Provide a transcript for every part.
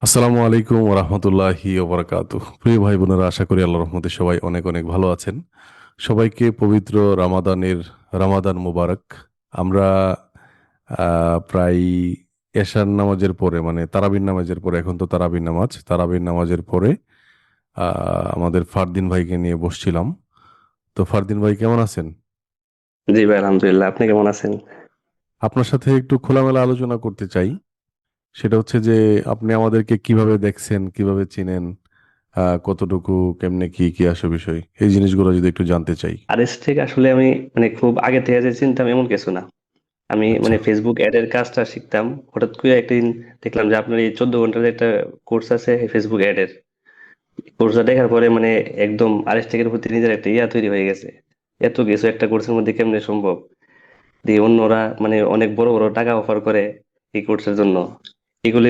আসসালামু আলাইকুম ওরহমতুল্লাহি ওবরাকাতুহ। প্রিয় ভাই বোনেরা, আশা করি আল্লাহর রহমতে সবাই অনেক অনেক ভালো আছেন। সবাইকে পবিত্র রামাদান মুবারক। আমরা প্রায় এশার নামাজের পরে, মানে তারাবির নামাজের পরে, এখন তো তারাবির নামাজের পরে আমাদের ফারদিন ভাইকে নিয়ে বসছিলাম। তো ফারদিন ভাই কেমন আছেন? জি ভাই, আলহামদুলিল্লাহ। আপনি কেমন আছেন? আপনার সাথে একটু খোলামেলা আলোচনা করতে চাই। সেটা হচ্ছে যে আপনি আমাদেরকে কিভাবে দেখছেন, কিভাবে চিনেন, কতটুকু, কেমনে, কি কি আসে বিষয়, এই জিনিসগুলো যদি একটু জানতে চাই। আরএস থেকে আসলে আমি খুব আগে থেকে যে চিনতাম এমন কিছু না। আমি আচ্ছা। ফেসবুক অ্যাড এর কাজটা শিখতাম। হঠাৎ করে একদিন দেখলাম যে আপনার এই 14 ঘন্টার একটা কোর্স আছে ফেসবুক অ্যাড এর। কোর্সটা দেখার পরে একদম আরএস টেকের প্রতি নিজের একটা ইয়া তৈরি হয়ে গেছে। এত কিছু একটা কোর্সের মধ্যে কেমনে সম্ভব? দিয়ে অন্যরা অনেক বড় বড় টাকা অফার করে এই কোর্সের জন্য। এগুলি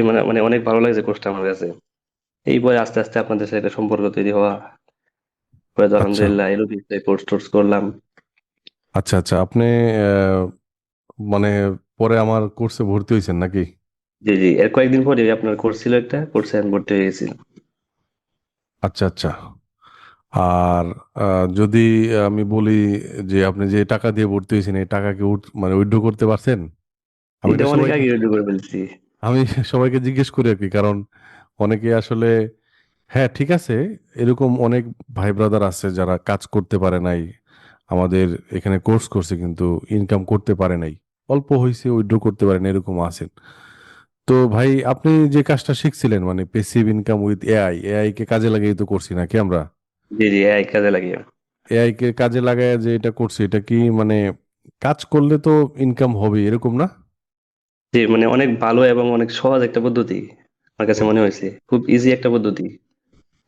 অনেক ভালো লাগছে কোর্সটা আমার কাছে। এই বই আস্তে আস্তে আপনাদের সাথে একটা সম্পর্ক তৈরি হওয়া, পরে তো আচ্ছা। আলহামদুলিল্লাহ এলো কোর্স টোর্স করলাম। আচ্ছা আচ্ছা, আপনি আহ, মানে পরে আমার কোর্সে ভর্তি হয়েছেন নাকি? জি জি, এর কয়েকদিন পরে আপনার কোর্স ছিল, একটা কোর্সে আমি ভর্তি হয়ে গেছি। আচ্ছা আচ্ছা। আর যদি আমি বলি যে আপনি যে টাকা দিয়ে ভর্তি হয়েছেন, এই টাকা কি মানে উইথড্র করতে পারছেন? আমি এটা এটা অনেক সবাইকে আগে রেডি করে ফেলছি। আমি সবাইকে জিজ্ঞেস করি আর কি, কারণ অনেকে আসলে, হ্যাঁ ঠিক আছে, এরকম অনেক ভাই ব্রাদার আছে যারা কাজ করতে পারে নাই, আমাদের এখানে কোর্স করছে কিন্তু ইনকাম করতে পারে নাই, অল্প হয়েছে উইথড্র করতে পারে না, এরকম আছেন। তো ভাই, আপনি যে কাজটা শিখছিলেন, মানে পেসিভ ইনকাম উইথ এআই কে কাজে লাগিয়ে তো করছি নাকি আমরা? জি জি, এক কাজে লাগিয়ে। এআই কে কাজে লাগায় যে এটা করছি, এটা কি মানে কাজ করলে তো ইনকাম হবে এরকম না? জি, অনেক ভালো এবং অনেক সহজ একটা পদ্ধতি। আমার কাছে হুম। মনে হয়েছে খুব ইজি একটা পদ্ধতি।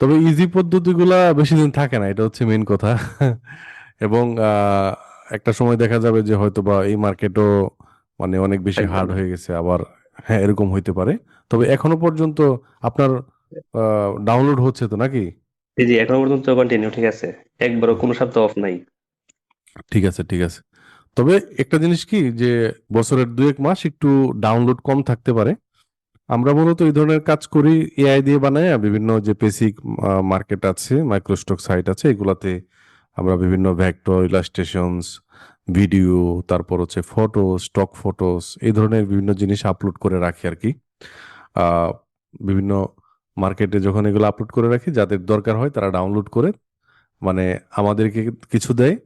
তবে ইজি পদ্ধতিগুলা বেশি দিন থাকে না, এটা হচ্ছে মেইন কথা। এবং একটা সময় দেখা যাবে যে হয়তো বা এই মার্কেটও মানে অনেক বেশি থাকবে হার্ড না। হয়ে গেছে আবার। হ্যাঁ, এরকম হইতে পারে। তবে এখনো পর্যন্ত আপনার ডাউনলোড হচ্ছে তো নাকি? জি জি, এখনো পর্যন্ত কন্টিনিউ ঠিক আছে। একবারও কোনো সপ্তাহ অফ নাই। ঠিক আছে ঠিক আছে। তবে একটা জিনিস কি, যে বছরের 2-1 মাস একটু ডাউনলোড কম থাকতে পারে। আমরা মূলত এই ধরনের কাজ করি এআই দিয়ে বানায়, বিভিন্ন যে বেসিক মার্কেট আছে, মাইক্রোস্টক সাইট আছে, এগুলাতে আমরা বিভিন্ন ভেক্টর ইলাস্ট্রেশনস, ভিডিও, তারপর হচ্ছে ফটো, স্টক ফটোস, এই ধরনের বিভিন্ন জিনিস আপলোড করে রাখি আর কি। আহ, বিভিন্ন মার্কেটে যখন এগুলো আপলোড করে রাখি, যাদের দরকার হয় তারা ডাউনলোড করে, মানে আমাদেরকে কিছু দেয়,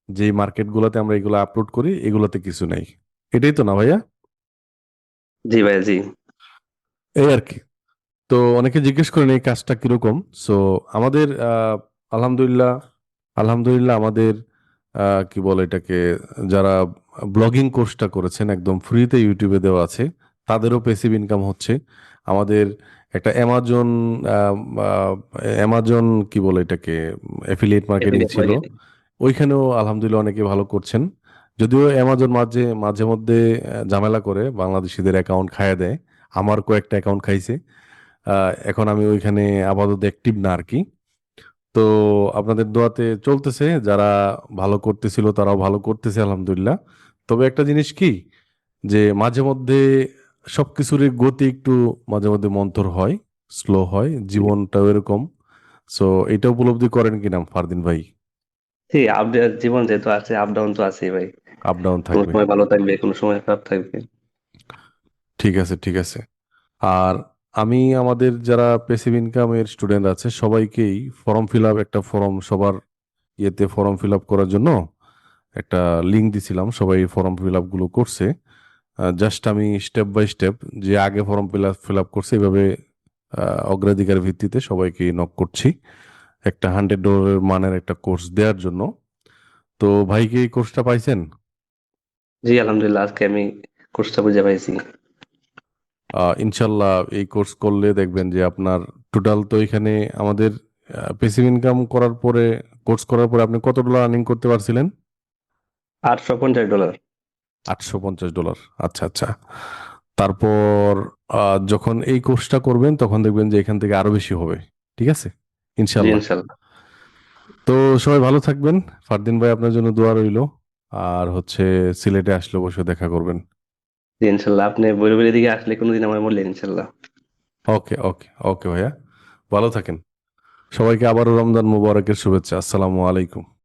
যে মার্কেটগুলোতে আমরা এগুলো আপলোড করি এগুলোতে কিছু নেই। এটাই তো না ভাইয়া? জি ভাই, জি। এই আর কি। তো অনেকে জিজ্ঞেস করেন এই কাজটা কিরকম। সো আমাদের আলহামদুলিল্লাহ, আমাদের কি বলে এটাকে, যারা ব্লগিং কোর্সটা করেছেন একদম ফ্রিতে ইউটিউবে দেওয়া আছে, তাদেরও পেসিভ ইনকাম হচ্ছে। আমাদের একটা অ্যামাজন কি বলে এটাকে, অ্যাফিলিয়েট মার্কেটিং এফিলিয়েট ছিল, মার্কেটিং। ওইখানেও আলহামদুলিল্লাহ অনেকে ভালো করছেন। যদিও অ্যামাজন মাঝে মাঝে মধ্যে ঝামেলা করে, বাংলাদেশিদের অ্যাকাউন্ট খাইয়ে দেয়। আমার কয়েকটা অ্যাকাউন্ট খাইছে। এখন আমি ওইখানে আপাতত অ্যাক্টিভ না আর কি। তো আপনাদের দোয়াতে চলতেছে, যারা ভালো করতেছিল তারাও ভালো করতেছে আলহামদুলিল্লাহ। তবে একটা জিনিস কি, যে মাঝে মধ্যে সবকিছুরই গতি একটু মাঝে মধ্যে মন্থর হয়, স্লো হয়, জীবনটাও এরকম। সো এটা উপলব্ধি করেন কিনা ফারদিন ভাই? জি, আপডেট জীবন যেহেতু আছে, আপ ডাউন তো আছেই ভাই। আপ ডাউন কোনো থাকবে। সময় ভালো থাকবে, কোনো সময় খারাপ থাকবে। ঠিক আছে ঠিক আছে। আর আমি আমাদের যারা পেসিভ ইনকামের স্টুডেন্ট আছে সবাইকেই ফর্ম ফিল আপ, একটা ফর্ম সবার ইয়েতে ফর্ম ফিল আপ করার জন্য একটা লিঙ্ক দিছিলাম, সবাই ফর্ম ফিল আপ গুলো করছে। জাস্ট আমি স্টেপ বাই স্টেপ, যে আগে ফর্ম ফিল আপ করছে এভাবে অগ্রাধিকার ভিত্তিতে সবাইকে নক করছি একটা $100 মানের একটা কোর্স দেওয়ার জন্য। তো ভাই কি এই কোর্সটা পাইছেন? জি আলহামদুলিল্লাহ, আজকে আমি কোর্সটা বুঝে পাইছি। ইনশাল্লাহ এই কোর্স করলে দেখবেন যে আপনার টোটাল তো এখানে আমাদের পেসিভ ইনকাম করার পরে, কোর্স করার পরে আপনি কত ডলার আর্নিং করতে পারছিলেন? $850। $850। আচ্ছা আচ্ছা। তারপর যখন এই কোর্সটা করবেন তখন দেখবেন যে এখান থেকে আরো বেশি হবে। ঠিক আছে, জি ইনশাল্লাহ। ইনশাল্লাহ। তো সবাই ভালো থাকবেন। ফারদিন ভাই আপনার জন্য দোয়া রইলো। আর হচ্ছে সিলেটে আসলে অবশ্যই দেখা করবেন। জি ইনশাল্লাহ, আপনি বইরবেলির দিকে আসলে কোনোদিন আমার বললেন ইনশাল্লাহ। ওকে ওকে ওকে ভাইয়া, ভালো থাকেন। সবাইকে আবারও রমজান মুবারকের শুভেচ্ছা। আসসালামু আলাইকুম।